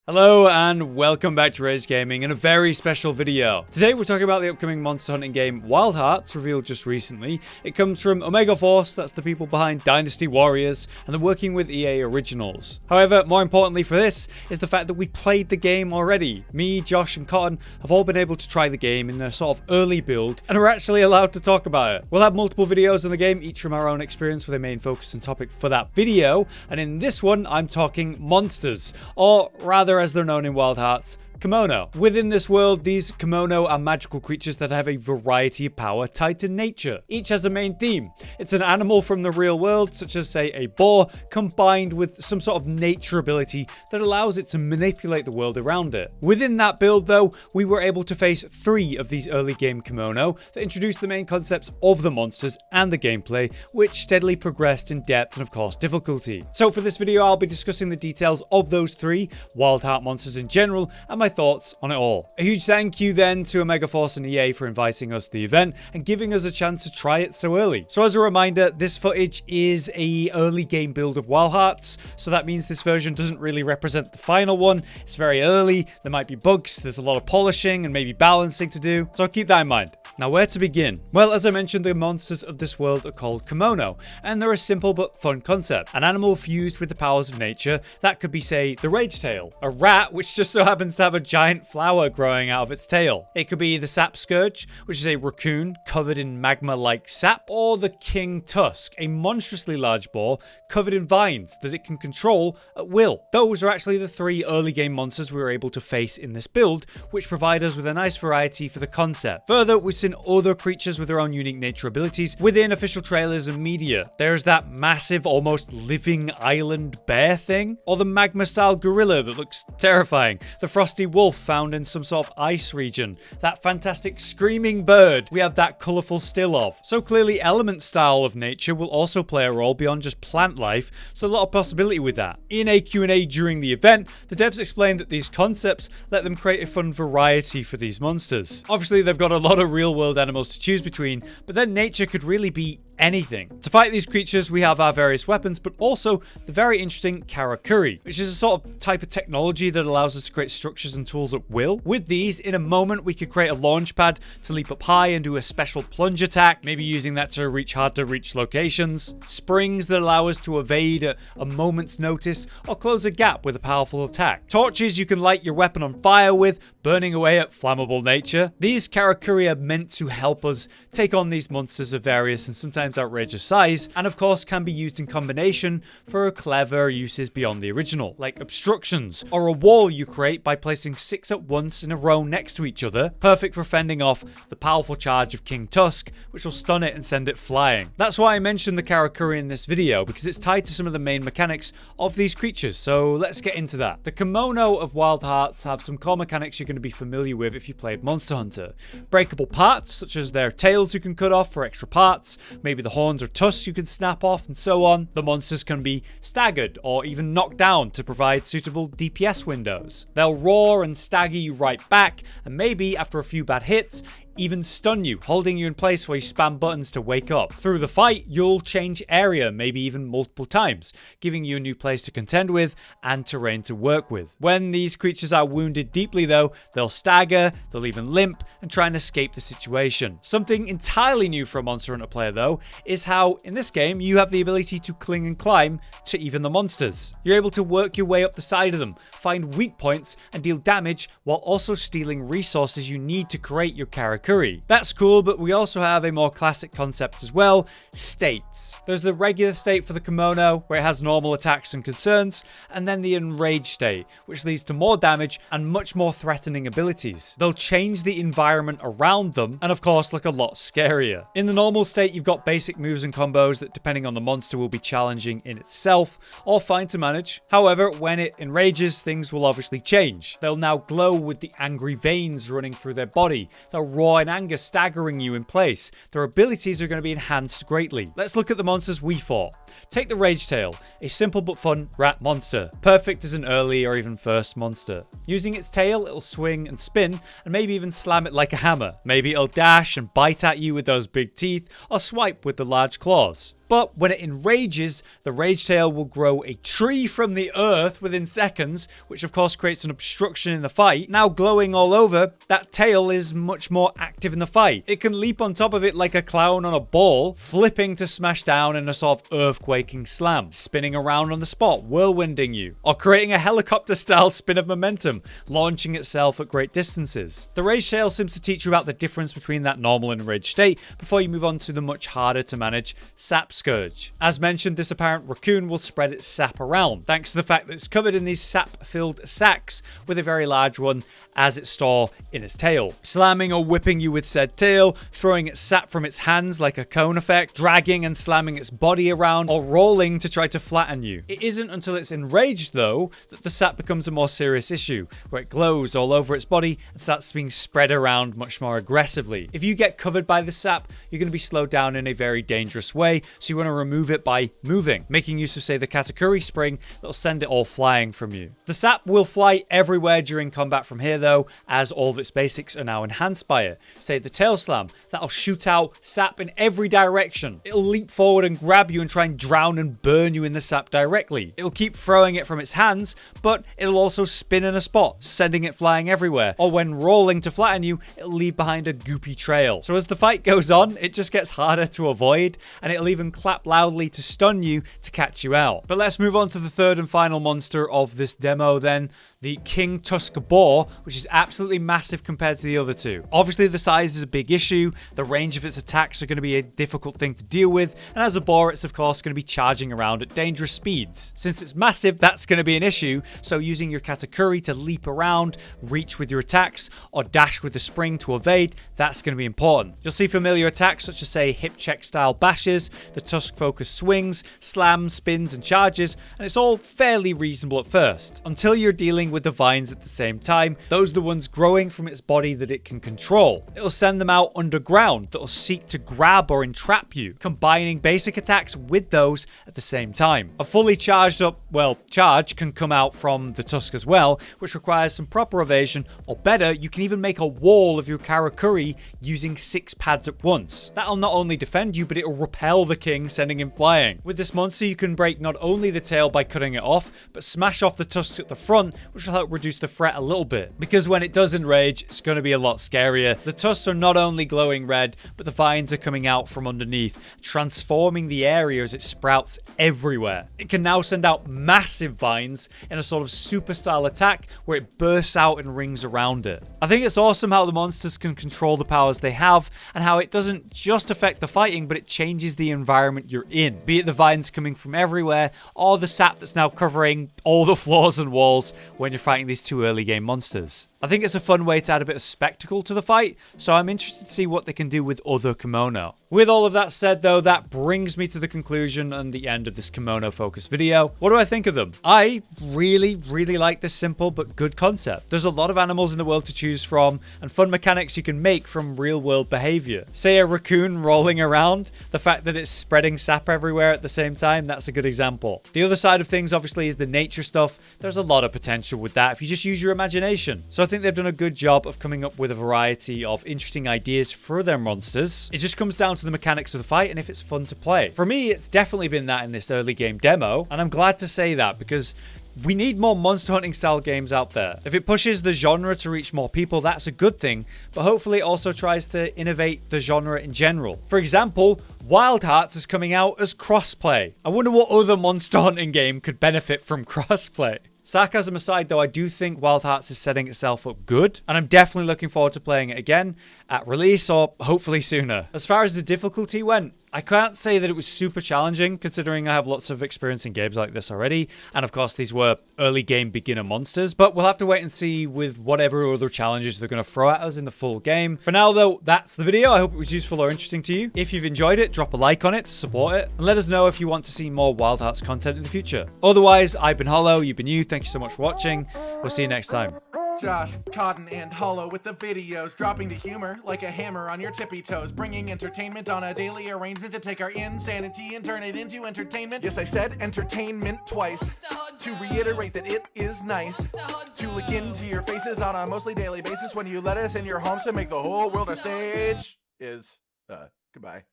Hello and welcome back to Rage Gaming in a very special video. Today we're talking about the upcoming monster hunting game Wild Hearts, revealed just recently. It comes from Omega Force, that's the people behind Dynasty Warriors, and they're working with EA Originals. However, more importantly for this is the fact that we played the game already. Me, Josh and Cotton have all been able to try the game in a sort of early build and are actually allowed to talk about it. We'll have multiple videos on the game, each from our own experience with a main focus and topic for that video, and in this one I'm talking monsters, or rather as they're known in Wild Hearts, Kemono. Within this world, these Kemono are magical creatures that have a variety of power tied to nature. Each has a main theme. It's an animal from the real world, such as say a boar, combined with some sort of nature ability that allows it to manipulate the world around it. Within that build though, we were able to face 3 of these early game Kemono that introduced the main concepts of the monsters and the gameplay, which steadily progressed in depth and of course difficulty. So for this video, I'll be discussing the details of those 3 Wild Heart monsters in general and my thoughts on it all. A huge thank you then to Omega Force and EA for inviting us to the event and giving us a chance to try it so early. So as a reminder, this footage is a early game build of Wild Hearts, so that means this version doesn't really represent the final one. It's very early, there might be bugs, there's a lot of polishing and maybe balancing to do, so keep that in mind. Now where to begin? Well, as I mentioned, the monsters of this world are called Kemono, and they're a simple but fun concept. An animal fused with the powers of nature. That could be, say, the Ragetail. A rat, which just so happens to have a giant flower growing out of its tail. It could be the Sapscourge, which is a raccoon covered in magma-like sap. Or the King Tusk, a monstrously large boar covered in vines that it can control at will. Those are actually the 3 early game monsters we were able to face in this build, which provide us with a nice variety for the concept. Further, we've seen other creatures with their own unique nature abilities within official trailers and media. There's that massive, almost living island bear thing, or the magma-style gorilla that looks terrifying, the frosty wolf found in some sort of ice region, that fantastic screaming bird we have that colourful still of. So clearly element style of nature will also play a role beyond just plant life, so a lot of possibility with that. In a Q&A during the event, the devs explained that these concepts let them create a fun variety for these monsters. Obviously they've got a lot of real world animals to choose between, but then nature could really be anything. To fight these creatures, we have our various weapons, but also the very interesting Karakuri, which is a sort of type of technology that allows us to create structures and tools at will. With these, in a moment, we could create a launch pad to leap up high and do a special plunge attack, maybe using that to reach hard to reach locations. Springs that allow us to evade a moment's notice or close a gap with a powerful attack. Torches you can light your weapon on fire with, burning away at flammable nature. These Karakuri are meant to help us take on these monsters of various and sometimes outrageous size, and of course can be used in combination for clever uses beyond the original, like obstructions, or a wall you create by placing 6 at once in a row next to each other, perfect for fending off the powerful charge of King Tusk, which will stun it and send it flying. That's why I mentioned the Karakuri in this video, because it's tied to some of the main mechanics of these creatures, so let's get into that. The Kemono of Wild Hearts have some core mechanics you're going to be familiar with if you played Monster Hunter. Breakable parts, such as their tails you can cut off for extra parts, maybe the horns or tusks you can snap off, and so on. The monsters can be staggered or even knocked down to provide suitable DPS windows. They'll roar and stagger you right back, and maybe after a few bad hits, even stun you, holding you in place while you spam buttons to wake up. Through the fight, you'll change area, maybe even multiple times, giving you a new place to contend with and terrain to work with. When these creatures are wounded deeply though, they'll stagger, they'll even limp, and try and escape the situation. Something entirely new for a Monster Hunter player though, is how, in this game, you have the ability to cling and climb to even the monsters. You're able to work your way up the side of them, find weak points, and deal damage while also stealing resources you need to create your character. That's cool, but we also have a more classic concept as well, states. There's the regular state for the Kemono, where it has normal attacks and concerns, and then the enraged state, which leads to more damage and much more threatening abilities. They'll change the environment around them, and of course look a lot scarier. In the normal state, you've got basic moves and combos that, depending on the monster, will be challenging in itself, or fine to manage. However, when it enrages, things will obviously change. They'll now glow with the angry veins running through their body. They'll roar in anger, staggering you in place. Their abilities are going to be enhanced greatly. Let's look at the monsters we fought. Take the Ragetail, a simple but fun rat monster, perfect as an early or even first monster. Using its tail, it'll swing and spin, and maybe even slam it like a hammer. Maybe it'll dash and bite at you with those big teeth, or swipe with the large claws. But when it enrages, the Ragetail will grow a tree from the earth within seconds, which of course creates an obstruction in the fight. Now glowing all over, that tail is much more active in the fight. It can leap on top of it like a clown on a ball, flipping to smash down in a sort of earthquaking slam, spinning around on the spot, whirlwinding you, or creating a helicopter-style spin of momentum, launching itself at great distances. The Ragetail seems to teach you about the difference between that normal and enraged state before you move on to the much harder to manage Sapscourge. As mentioned, this apparent raccoon will spread its sap around, thanks to the fact that it's covered in these sap-filled sacs, with a very large one as its store in its tail. Slamming or whipping you with said tail, throwing its sap from its hands like a cone effect, dragging and slamming its body around, or rolling to try to flatten you. It isn't until it's enraged, though, that the sap becomes a more serious issue, where it glows all over its body and starts being spread around much more aggressively. If you get covered by the sap, you're going to be slowed down in a very dangerous way, so you want to remove it by moving, making use of, say, the Karakuri spring that'll send it all flying from you. The sap will fly everywhere during combat from here, though, as all of its basics are now enhanced by it. Say the tail slam, that'll shoot out sap in every direction. It'll leap forward and grab you and try and drown and burn you in the sap directly. It'll keep throwing it from its hands, but it'll also spin in a spot, sending it flying everywhere. Or when rolling to flatten you, it'll leave behind a goopy trail. So as the fight goes on, it just gets harder to avoid, and it'll even clap loudly to stun you to catch you out. But let's move on to the third and final monster of this demo then, the King Tusk Boar, which is absolutely massive compared to the other two. Obviously, the size is a big issue. The range of its attacks are going to be a difficult thing to deal with. And as a boar, it's of course going to be charging around at dangerous speeds. Since it's massive, that's going to be an issue. So using your Karakuri to leap around, reach with your attacks, or dash with the spring to evade, that's going to be important. You'll see familiar attacks such as, say, hip check style bashes, the tusk focus swings, slams, spins, and charges, and it's all fairly reasonable at first, until you're dealing with the vines at the same time. Those are the ones growing from its body that it can control. It'll send them out underground that'll seek to grab or entrap you, combining basic attacks with those at the same time. A fully charged up, charge can come out from the tusk as well, which requires some proper evasion, or better, you can even make a wall of your Karakuri using 6 pads at once. That'll not only defend you, but it'll repel the king, sending him flying. With this monster, you can break not only the tail by cutting it off, but smash off the tusks at the front, which will help reduce the threat a little bit. Because when it does enrage, it's going to be a lot scarier. The tusks are not only glowing red, but the vines are coming out from underneath, transforming the area as it sprouts everywhere. It can now send out massive vines in a sort of super style attack where it bursts out in rings around it. I think it's awesome how the monsters can control the powers they have, and how it doesn't just affect the fighting, but it changes the environment you're in. Be it the vines coming from everywhere, or the sap that's now covering all the floors and walls when you're fighting these two early game monsters. I think it's a fun way to add a bit of spectacle to the fight, so I'm interested to see what they can do with other Kemono. With all of that said though, that brings me to the conclusion and the end of this Kemono focused video. What do I think of them? I really like this simple but good concept. There's a lot of animals in the world to choose from, and fun mechanics you can make from real world behavior. Say a raccoon rolling around, the fact that it's spreading sap everywhere at the same time, that's a good example. The other side of things obviously is the nature stuff. There's a lot of potential with that if you just use your imagination. So I think they've done a good job of coming up with a variety of interesting ideas for their monsters. It just comes down to the mechanics of the fight and if it's fun to play. For me, it's definitely been that in this early game demo, and I'm glad to say that because we need more monster hunting style games out there. If it pushes the genre to reach more people, that's a good thing, but hopefully it also tries to innovate the genre in general. For example, Wild Hearts is coming out as crossplay. I wonder what other monster hunting game could benefit from crossplay. Sarcasm aside though, I do think Wild Hearts is setting itself up good, and I'm definitely looking forward to playing it again at release or hopefully sooner. As far as the difficulty went, I can't say that it was super challenging considering I have lots of experience in games like this already, and of course these were early game beginner monsters, but we'll have to wait and see with whatever other challenges they're going to throw at us in the full game. For now though, that's the video. I hope it was useful or interesting to you. If you've enjoyed it, drop a like on it to support it, and let us know if you want to see more Wild Hearts content in the future. Otherwise, I've been Hollow, you've been you, thank you so much for watching, we'll see you next time. Josh, Cotton, and Hollow with the videos, dropping the humor like a hammer on your tippy toes, bringing entertainment on a daily arrangement to take our insanity and turn it into entertainment. Yes, I said entertainment twice, to reiterate that it is nice to look into your faces on a mostly daily basis when you let us in your homes to make the whole world a stage. Goodbye.